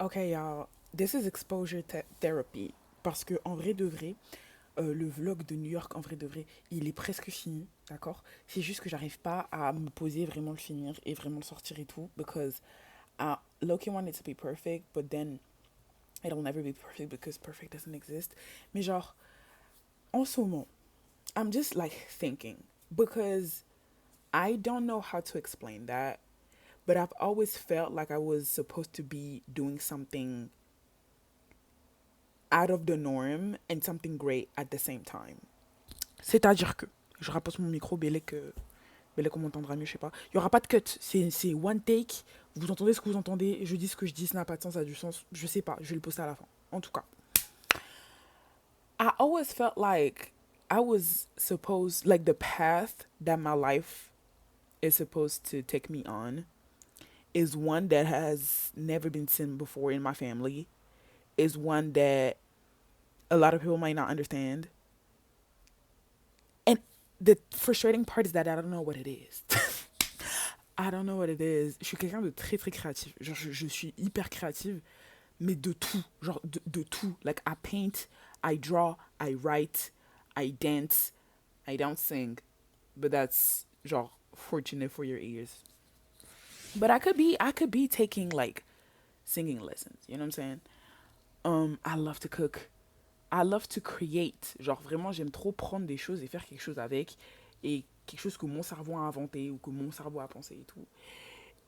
Okay, y'all, this is exposure therapy. Parce que en vrai de vrai, le vlog de New York, en vrai de vrai, il est presque fini, d'accord? C'est juste que j'arrive pas à me poser, vraiment le finir et vraiment le sortir et tout. Because Loki wanted to be perfect, but then it'll never be perfect because perfect doesn't exist. Mais genre, en ce moment, I'm just like thinking. Because I don't know how to explain that, but I've always felt like I was supposed to be doing something out of the norm and something great at the same time. C'est-à-dire que, je rapproche mon micro, Bélé qu'on m'entendra mieux, je sais pas. Il y aura pas de cut, c'est one take, vous entendez ce que vous entendez, je dis ce que je dis, ça n'a pas de sens, ça a du sens, je sais pas, je vais le poster à la fin. En tout cas, I always felt like I was supposed, like the path that my life is supposed to take me on is one that has never been seen before in my family, is one that a lot of people might not understand. And the frustrating part is that I don't know what it is. I don't know what it is. Je suis quelqu'un de très très créatif. Genre, je suis hyper créative, mais de tout. Genre, de tout. Like, I paint, I draw, I write, I dance. I don't sing, but that's, genre, fortunate for your ears. But I could be taking, like, singing lessons. You know what I'm saying? I love to cook. I love to create. Genre, vraiment, j'aime trop prendre des choses et faire quelque chose avec. Et quelque chose que mon cerveau a inventé ou que mon cerveau a pensé et tout.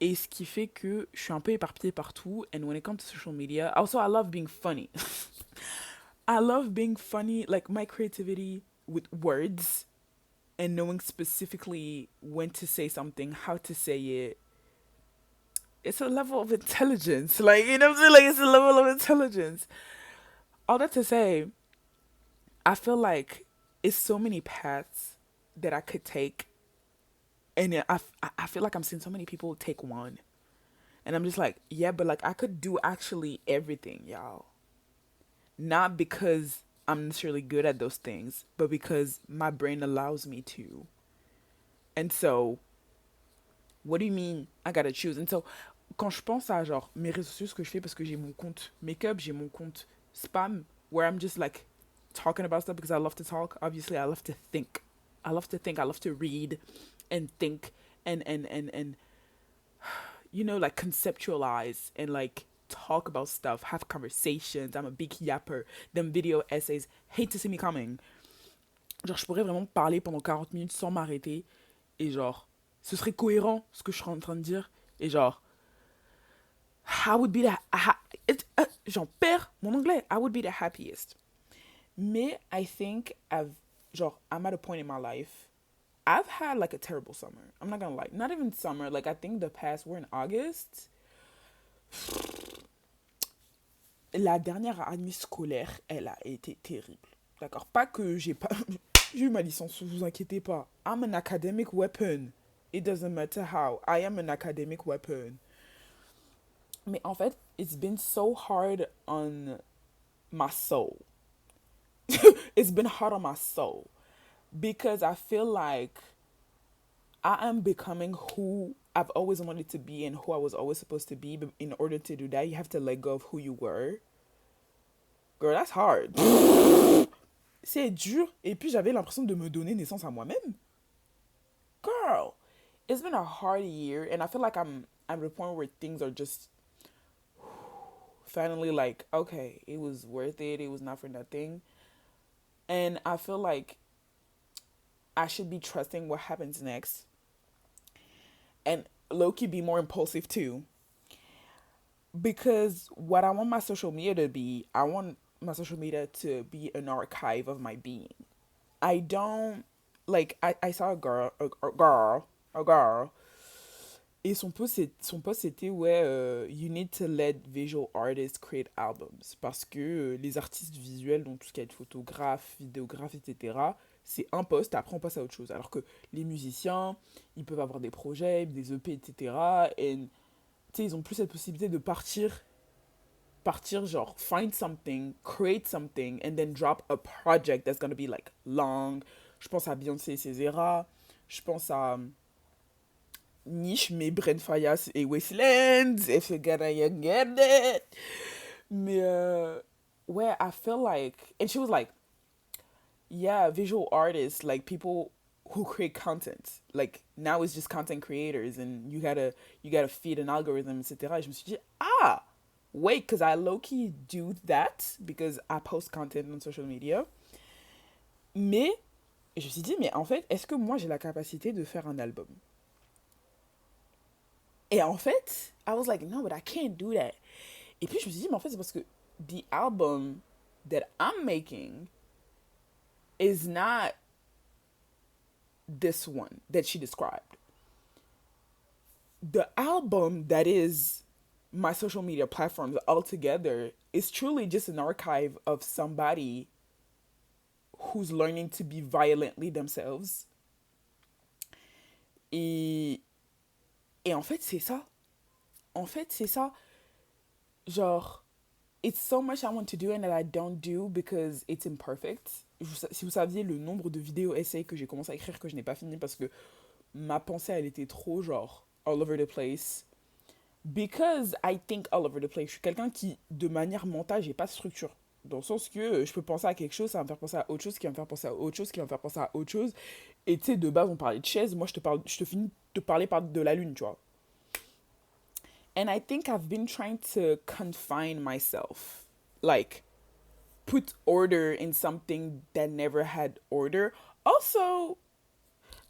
Et ce qui fait que je suis un peu éparpillée partout. And when it comes to social media, also I love being funny. I love being funny, like my creativity with words and knowing specifically when to say something, how to say it. It's a level of intelligence. Like, you know what I'm saying? Like, it's a level of intelligence. All that to say, I feel like it's so many paths that I could take. And I feel like I'm seeing so many people take one. And I'm just like, yeah, but like I could do actually everything, y'all. Not because I'm necessarily good at those things, but because my brain allows me to. And so, what do you mean I gotta choose? And so, quand je pense à genre mes réseaux sociaux, ce que je fais parce que j'ai mon compte make-up, j'ai mon compte spam, where I'm just like talking about stuff because I love to talk. Obviously, I love to think. I love to think. I love to read and think and you know, like conceptualize and like talk about stuff, have conversations. I'm a big yapper. Them video essays, hate to see me coming. Genre, je pourrais vraiment parler pendant 40 minutes sans m'arrêter. Et genre, ce serait cohérent ce que je suis en train de dire. Et genre, I would be the. J'en perds mon anglais. I would be the happiest. Mais I think genre, I'm at a point in my life. I've had like a terrible summer. I'm not gonna lie. Not even summer. Like, I think the past, we're in August. La dernière année scolaire, elle a été terrible. D'accord? Pas que j'ai pas. J'ai eu ma licence, vous inquiétez pas. I'm an academic weapon. It doesn't matter how. I am an academic weapon. Mais en fait, it's been so hard on my soul. It's been hard on my soul. Because I feel like I am becoming who I've always wanted to be and who I was always supposed to be. But in order to do that, you have to let go of who you were. Girl, that's hard. C'est dur. Et puis j'avais l'impression de me donner naissance à moi-même. Girl, it's been a hard year, and I feel like I'm at the point where things are just finally like, okay, it was worth it. It was not for nothing. And I feel like I should be trusting what happens next and low key be more impulsive too. Because what I want my social media to be, I want my social media to be an archive of my being. I don't like I saw a girl. Et son post c'était ouais, you need to let visual artists create albums parce que les artistes visuels, donc tout ce qui est photographe, vidéographe, etc. C'est un post, après on passe à autre chose. Alors que les musiciens, ils peuvent avoir des projets, des EP, etc. Et tu sais, ils ont plus cette possibilité de partir genre find something, create something, and then drop a project that's gonna be like long. Je pense à Beyoncé et ses eras. Je pense à niche, mais Brent Fayas et Wastelands, if you get it, you get it. Mais, ouais, I feel like, and she was like, yeah, visual artists, like people who create content. Like now it's just content creators and you gotta feed an algorithm, etc. Et je me suis dit, ah, wait, because I low-key do that because I post content on social media. Mais, je me suis dit, mais en fait, est-ce que moi j'ai la capacité de faire un album? Et en fait, I was like, no, but I can't do that. Et puis je me suis dit, mais en fait, c'est parce que the album that I'm making is not this one that she described. The album that is my social media platforms altogether is truly just an archive of somebody who's learning to be violently themselves. Et, et en fait, c'est ça. En fait, c'est ça. Genre, it's so much I want to do and that I don't do because it's imperfect. Si vous saviez le nombre de vidéos essais que j'ai commencé à écrire que je n'ai pas fini parce que ma pensée, elle était trop genre all over the place. Because I think all over the place. Je suis quelqu'un qui, de manière mentale, j'ai pas de structure. Dans le sens que je peux penser à quelque chose, ça va me faire penser à autre chose, qui va me faire penser à autre chose, qui va me faire penser à autre chose. Et tu sais, de base, on parlait de chaises. Moi, je te finis de te parler de la lune, tu vois. And I think I've been trying to confine myself. Like, put order in something that never had order. Also,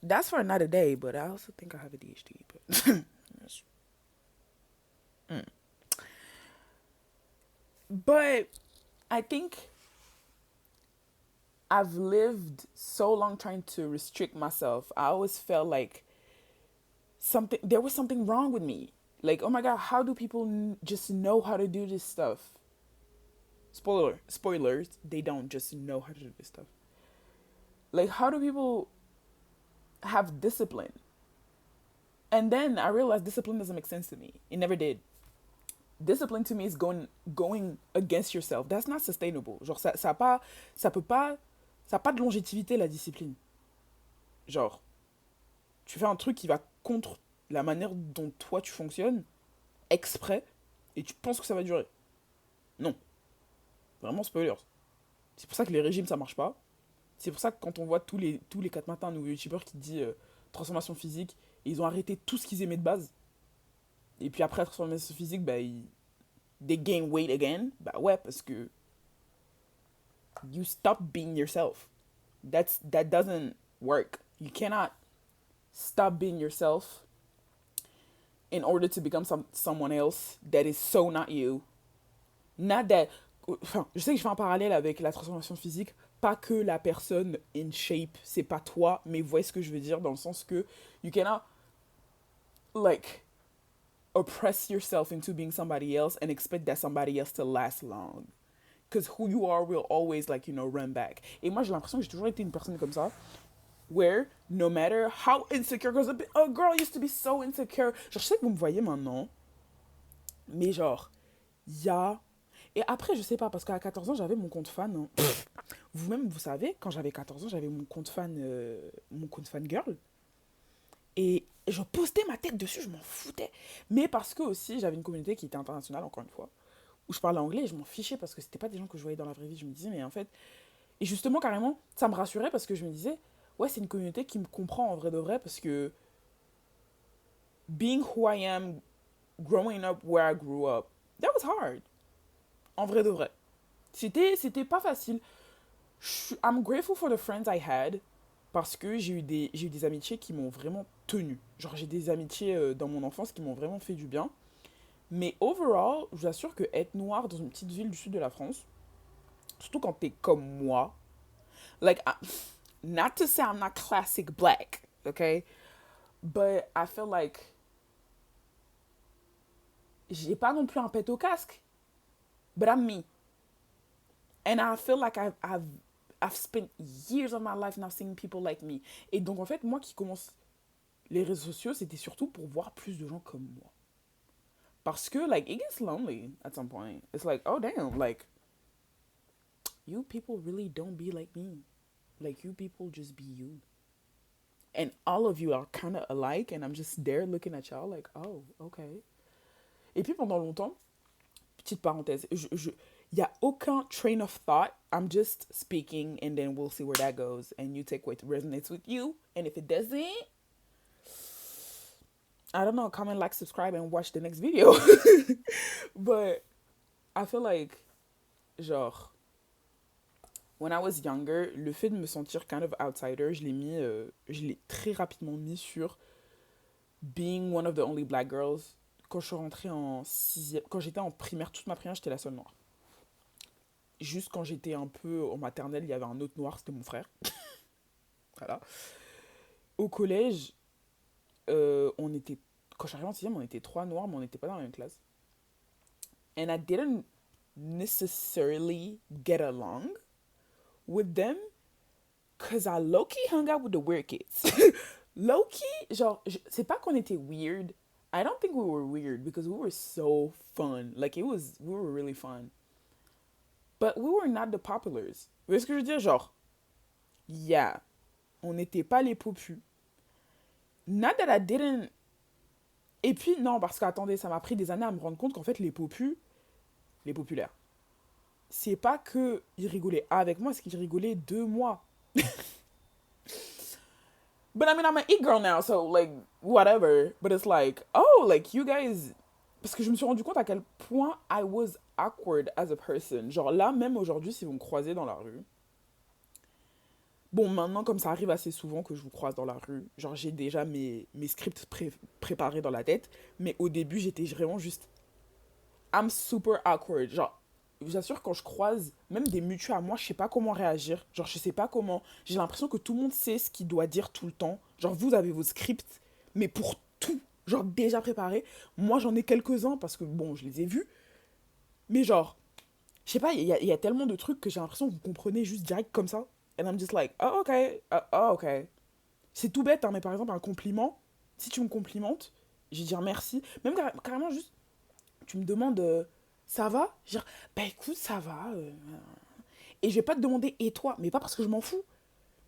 that's for another day, but I also think I have ADHD. But But I think I've lived so long trying to restrict myself. I always felt like there was something wrong with me. Like, oh my god, how do people just know how to do this stuff? Spoilers, they don't just know how to do this stuff. Like, how do people have discipline? And then I realized discipline doesn't make sense to me. It never did. Discipline to me is going against yourself. That's not sustainable. Genre, ça a pas de longévité, la discipline. Genre, tu fais un truc qui va contre la manière dont toi tu fonctionnes, exprès, et tu penses que ça va durer. Non. Vraiment spoilers. C'est pour ça que les régimes, ça marche pas. C'est pour ça que quand on voit tous les 4 matins un nouveau youtubeur qui dit transformation physique, et ils ont arrêté tout ce qu'ils aimaient de base. Et puis après la transformation physique, bah, they gain weight again. Bah ouais, parce que you stop being yourself. That doesn't work. You cannot stop being yourself in order to become someone else that is so not you. Not that... Enfin, je sais que je fais un parallèle avec la transformation physique. Pas que la personne in shape, c'est pas toi, mais vous voyez ce que je veux dire dans le sens que you cannot, like, oppress yourself into being somebody else and expect that somebody else to last long. Because who you are will always, like, run back. Et moi, j'ai l'impression que j'ai toujours été une personne comme ça, where no matter how insecure, because a girl used to be so insecure. Genre, je sais que vous me voyez maintenant, mais genre, Et après, je sais pas, parce qu'à 14 ans, j'avais mon compte fan. Hein. Vous-même, vous savez, quand j'avais 14 ans, j'avais mon compte fan girl. Et je postais ma tête dessus, je m'en foutais. Mais parce que aussi, j'avais une communauté qui était internationale, encore une fois, où je parlais anglais et je m'en fichais parce que c'était pas des gens que je voyais dans la vraie vie. Je me disais, mais en fait... Et justement, carrément, ça me rassurait parce que je me disais, ouais, c'est une communauté qui me comprend en vrai de vrai parce que being who I am, growing up where I grew up, that was hard. En vrai de vrai. C'était pas facile. I'm grateful for the friends I had parce que j'ai eu des amitiés qui m'ont vraiment tenu. Genre, j'ai des amitiés dans mon enfance qui m'ont vraiment fait du bien. Mais overall, je vous assure que être noir dans une petite ville du sud de la France, surtout quand t'es comme moi, like, not to say I'm not classic black, okay? But I feel like j'ai pas non plus un pet au casque. But I'm me. And I feel like I've spent years of my life now seeing people like me. Et donc, en fait, moi qui commence les réseaux sociaux, c'était surtout pour voir plus de gens comme moi. Parce que, like, it gets lonely at some point. It's like, oh, damn, like, you people really don't be like me. Like, you people just be you. And all of you are kind of alike, and I'm just there looking at y'all like, oh, okay. Et puis pendant longtemps, petite parenthèse, y a aucun train of thought. I'm just speaking, and then we'll see where that goes, and you take what resonates with you, and if it doesn't, I don't know, comment, like, subscribe, and watch the next video. But I feel like, genre, when I was younger, le fait de me sentir kind of outsider, je l'ai très rapidement mis sur being one of the only black girls. Quand je suis rentrée en sixième, quand j'étais en primaire, toute ma primaire, j'étais la seule noire. Juste quand j'étais un peu en maternelle, il y avait un autre noir, c'était mon frère. Voilà. Au collège, on était, quand j'arrivais en sixième, on était 3 noirs, mais on n'était pas dans la même classe. And I didn't necessarily get along with them because I low-key hung out with the weird kids. Low-key, genre, c'est pas qu'on était weird. I don't think we were weird because we were so fun. Like, we were really fun. But we were not the populars. Vous voyez ce que je veux dire? Genre, yeah, on n'était pas les popus. Not that I didn't... Et puis, non, parce qu'attendez, ça m'a pris des années à me rendre compte qu'en fait, les populaires, c'est pas que ils rigolaient avec moi, c'est qu'ils rigolaient de moi. But I mean, I'm an e-girl now, so like, whatever. But it's like, oh, like, you guys... Parce que je me suis rendu compte à quel point I was awkward as a person. Genre là, même aujourd'hui, si vous me croisez dans la rue... Bon, maintenant, comme ça arrive assez souvent que je vous croise dans la rue, genre j'ai déjà mes scripts préparés dans la tête, mais au début, j'étais vraiment juste... I'm super awkward. Genre, je vous assure, quand je croise même des mutués à moi, je sais pas comment réagir. Genre, je sais pas comment... J'ai l'impression que tout le monde sait ce qu'il doit dire tout le temps. Genre, vous avez vos scripts, mais pour tout, genre déjà préparés. Moi, j'en ai quelques-uns parce que, bon, je les ai vus. Mais genre, je sais pas, il y a tellement de trucs que j'ai l'impression que vous comprenez juste direct comme ça. And I'm just like, oh, ok, oh, ok. C'est tout bête, hein, mais par exemple, un compliment, si tu me complimentes, je vais dire merci. Même carrément, juste, tu me demandes, ça va? Je vais dire, bah écoute, ça va. Et je vais pas te demander, et toi? Mais pas parce que je m'en fous,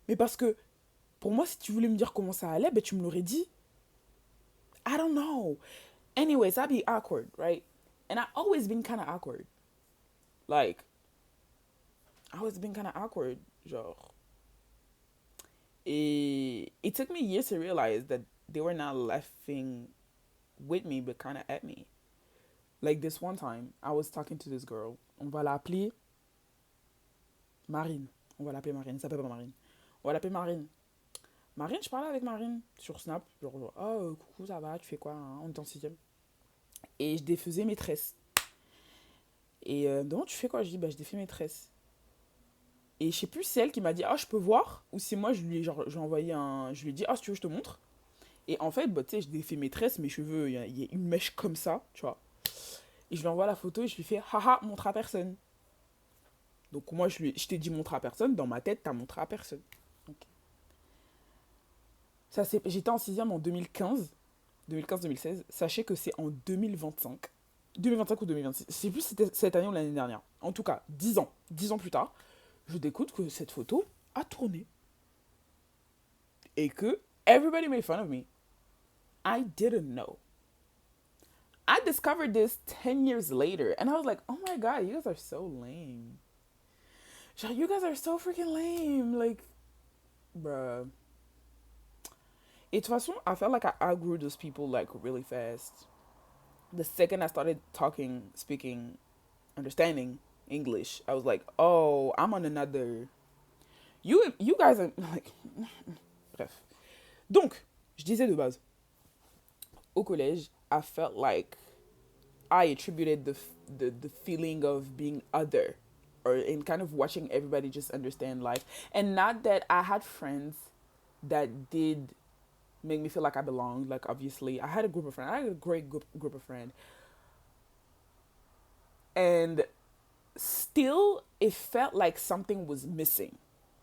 mais parce que, pour moi, si tu voulais me dire comment ça allait, bah tu me l'aurais dit. I don't know. Anyways, I'd be awkward, right? And I've always been kind of awkward. Like, I've always been kind of awkward. Genre. It took me years to realize that they were not laughing with me, but kind of at me. Like this one time, I was talking to this girl. On va l'appeler Marine. On va l'appeler Marine. Ça s'appelle pas Marine. On va l'appeler Marine. Marine, je parlais avec Marine sur Snap. Genre, oh, coucou, ça va, tu fais quoi, hein? On est en sixième. Et je défaisais mes tresses. Et donc, tu fais quoi? Je dis, bah, je défais mes tresses. Et je sais plus, c'est elle qui m'a dit, ah, je peux voir. Ou c'est moi, je lui ai envoyé un. Je lui ai dit, ah, si tu veux, je te montre. Et en fait, bah, tu sais, je défais mes tresses, mes cheveux, il y a une mèche comme ça, tu vois. Et je lui envoie la photo et je lui fais, haha, montre à personne. Donc, moi, je t'ai dit montre à personne. Dans ma tête, t'as montré à personne. Okay. J'étais en sixième en 2015. 2015-2016. Sachez que c'est en 2025. 2025 ou 2026. Je sais plus si c'était cette année ou l'année dernière. En tout cas, 10 ans. 10 ans plus tard, je découvre que cette photo a tourné. Et que everybody made fun of me. I didn't know. I discovered this 10 years later. And I was like, oh my God, you guys are so lame. Genre, you guys are so freaking lame. Like, bruh. Et de toute façon, I felt like I outgrew those people like really fast. The second I started talking, speaking, understanding English, I was like, oh, I'm on another... You guys are like... Bref. Donc, je disais de base, au collège, I felt like I attributed the feeling of being other, or in kind of watching everybody just understand life. And not that I had friends that did make me feel like I belonged. Like, obviously, I had a group of friends. I had a great group of friends. And still, it felt like something was missing.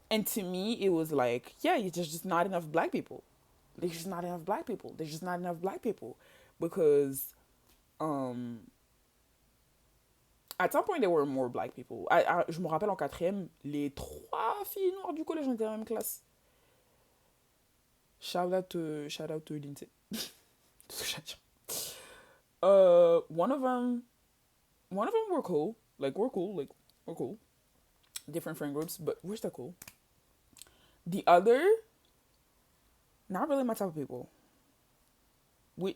And to me, it was like, yeah, there's just not enough black people. There's just not enough black people. There's just not enough black people. Because at some point, there were more black people. Je me rappelle en quatrième, les 3 filles noires du collège étaient dans la même classe. Shout out to Lindsay. Tout ce que j'ai à dire. One of them, were cool. Like we're cool. Different friend groups, but we're still cool. The other, not really my type of people.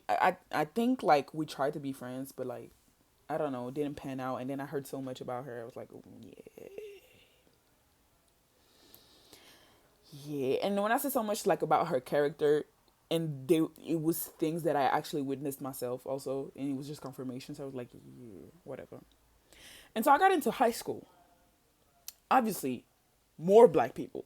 I think like we tried to be friends, but like I don't know, it didn't pan out. And then I heard so much about her. I was like, oh, yeah, yeah. And when I said so much like about her character, and it was things that I actually witnessed myself also, and it was just confirmation. So I was like, yeah, whatever. And so I got into high school. Obviously, more black people,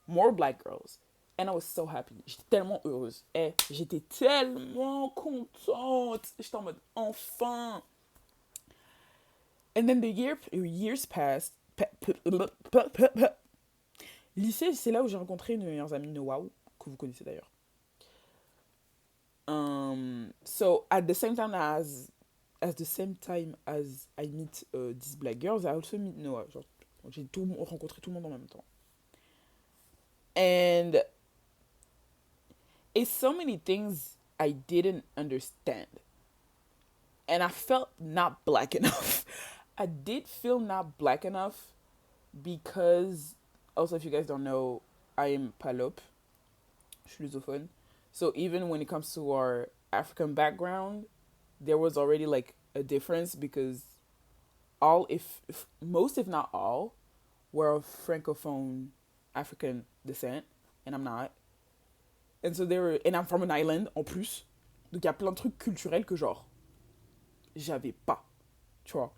more black girls. And I was so happy. J'étais tellement heureuse. J'étais tellement contente. J'étais en mode, enfin. And then years passed. Lycée, c'est là où j'ai rencontré une de mes meilleures amies, Noah, que vous connaissez d'ailleurs. So at the same time as I meet these black girls, I also meet Noah. Genre, j'ai rencontré tout le monde en même temps. And it's so many things I didn't understand. And I felt not black enough. I did feel not black enough because, also if you guys don't know, I am Palop. Je suis lusophone. So even when it comes to our African background, there was already like a difference because if most if not all were of francophone African descent, and I'm not. And so and I'm from an island en plus. Donc il y a plein de trucs culturels que genre j'avais pas, tu vois.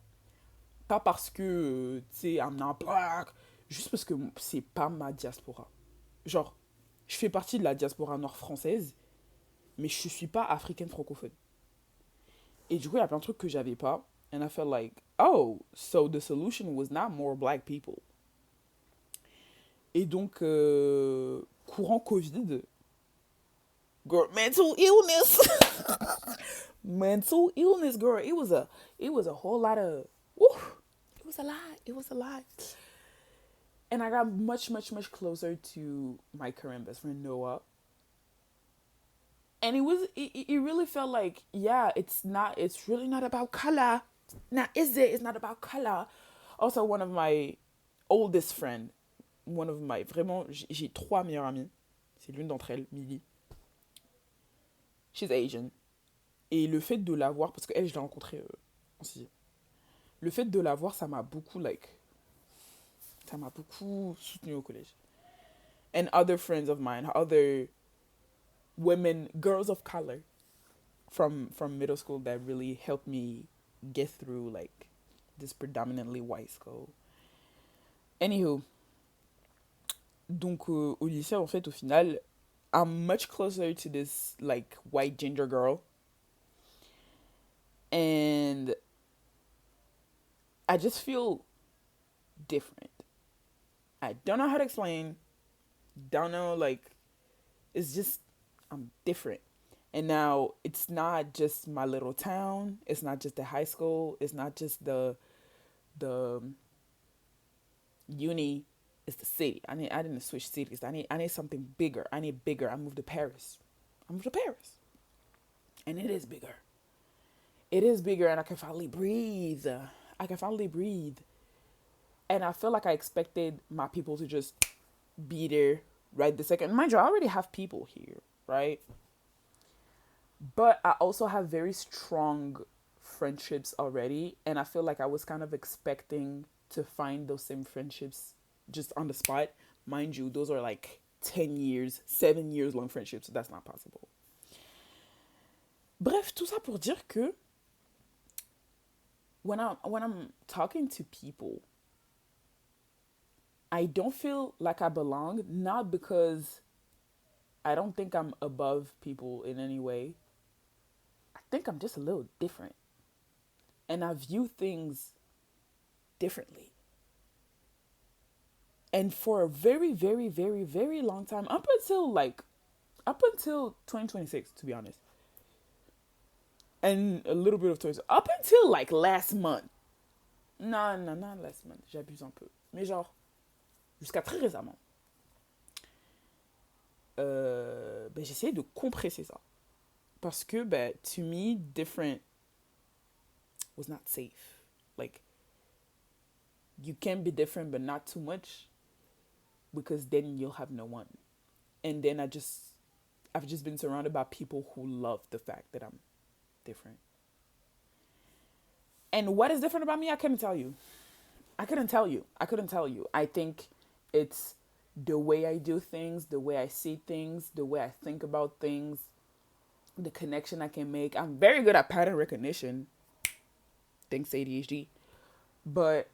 Pas parce que tu sais I'm not black, juste parce que c'est pas ma diaspora. Genre je fais partie de la diaspora nord française, mais je suis pas africaine francophone. Et du coup, il y a plein de trucs que j'avais pas. And I felt like, oh, so the solution was not more black people. Et donc, courant Covid, girl, mental illness. Mental illness, girl. It was a whole lot of, woo, it was a lot. And I got much, much, much closer to my current best friend, Noah. And it really felt like, yeah, it's really not about color. Now, it's not about color. Also, one of my oldest friend, vraiment, j'ai 3 meilleures amies. C'est l'une d'entre elles, Millie. She's Asian. Et le fait de la voir, parce qu'elle, je l'ai rencontrée en 6e. Le fait de la voir, ça m'a beaucoup soutenu au collège. And other friends of mine, other women, girls of color from middle school that really helped me get through like this predominantly white school. Anywho, donc au lycée en fait au final, I'm much closer to this like white ginger girl, and I just feel different. I don't know how to explain. Don't know, like it's just I'm different. And now it's not just my little town. It's not just the high school. It's not just the uni. It's the city. I didn't switch cities. I need something bigger. I need bigger. I moved to Paris. And it is bigger. It is bigger, and I can finally breathe. And I feel like I expected my people to just be there right the second. Mind you, I already have people here, right? But I also have very strong friendships already. And I feel like I was kind of expecting to find those same friendships just on the spot. Mind you, those are like 10 years, 7 years long friendships. So that's not possible. Bref, tout ça pour dire que when I'm talking to people, I don't feel like I belong, not because I don't think I'm above people in any way. I think I'm just a little different. And I view things differently. And for a very, very, very, very long time, up until 2026, to be honest. And a little bit of 20, up until like last month. Non, not last month, j'abuse un peu. Mais genre, jusqu'à très récemment. ben, j'essayais de compresser ça. Parce que, ben, to me, different was not safe. Like, you can be different, but not too much, because then you'll have no one. And then I've just been surrounded by people who love the fact that I'm different. And what is different about me? I couldn't tell you. I couldn't tell you. I couldn't tell you. I think it's the way I do things, the way I see things, the way I think about things, the connection I can make. I'm very good at pattern recognition, thanks to ADHD. But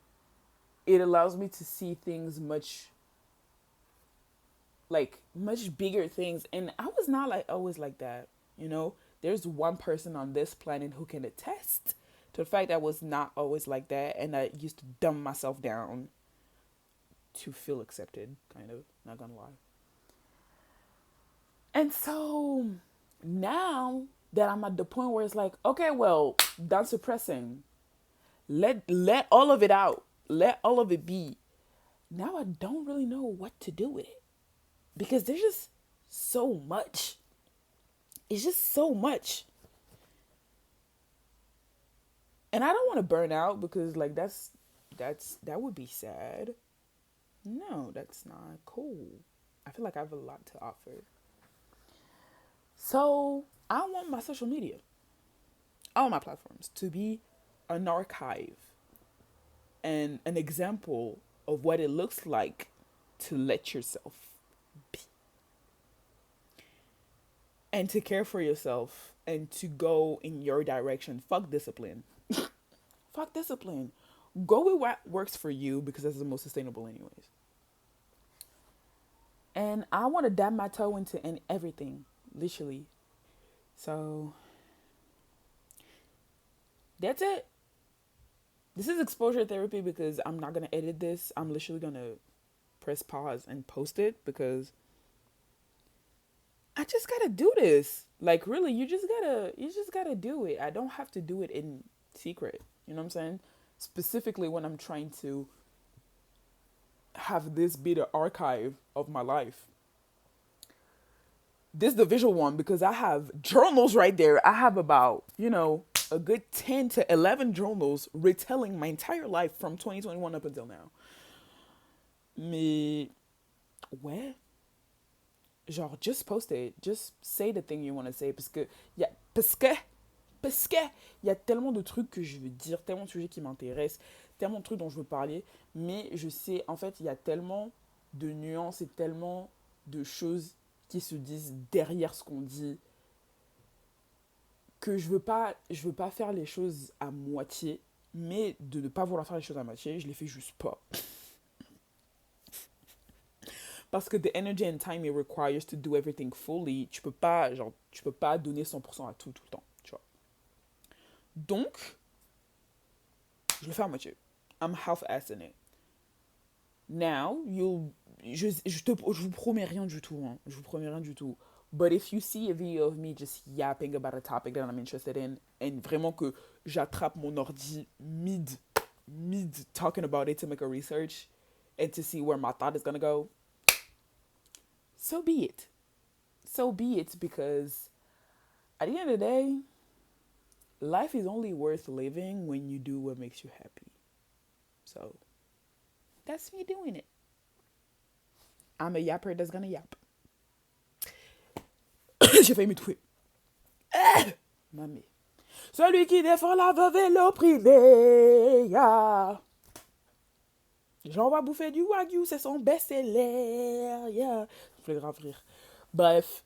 it allows me to see things much bigger things. And I was not like always like that, you know? There's one person on this planet who can attest to the fact that I was not always like that, and I used to dumb myself down to feel accepted, kind of, not gonna lie. And so now that I'm at the point where it's like, okay, well, done suppressing. Let all of it out. Let all of it be. Now I don't really know what to do with it. Because there's just so much. It's just so much. And I don't want to burn out, because like that would be sad. No, that's not cool. I feel like I have a lot to offer. So I want my social media, all my platforms, to be an archive and an example of what it looks like to let yourself be. And to care for yourself and to go in your direction. Fuck discipline. Fuck discipline. Go with what works for you, because that's the most sustainable anyways. And I want to dab my toe into everything, literally. So that's it. This is exposure therapy, because I'm not going to edit this. I'm literally going to press pause and post it, because I just got to do this. Like, really, you just got to do it. I don't have to do it in secret. You know what I'm saying? Specifically when I'm trying to have this be the archive of my life. This is the visual one, because I have journals right there. I have about, a good 10 to 11 journals retelling my entire life from 2021 up until now. Mais, ouais. Genre, just post it. Just say the thing you want to say. Parce que il y a tellement de trucs que je veux dire, tellement de sujets qui m'intéressent, tellement de trucs dont je veux parler. Mais je sais, en fait, il y a tellement de nuances et tellement de choses qui se disent derrière ce qu'on dit, que je veux pas faire les choses à moitié. Mais de ne pas vouloir faire les choses à moitié, je les fais juste pas. Parce que the energy and time it requires to do everything fully, tu peux pas donner 100% à tout le temps, tu vois. Donc, je le fais à moitié. I'm half-assing it. Now, je vous promets rien du tout, hein. Je vous promets rien du tout. But if you see a video of me just yapping about a topic that I'm interested in, and vraiment que j'attrape mon ordi mid talking about it to make a research, and to see where my thought is gonna go, so be it. So be it, because at the end of the day, life is only worth living when you do what makes you happy. So, that's me doing it. I'm a yapper that's gonna yap. J'ai failli me trouver. Mamie. Celui qui défend la veuve et l'opprimé. Yeah. J'en va bouffer du wagyu, c'est son best-seller. Yeah. Je voulais grave rire. Bref.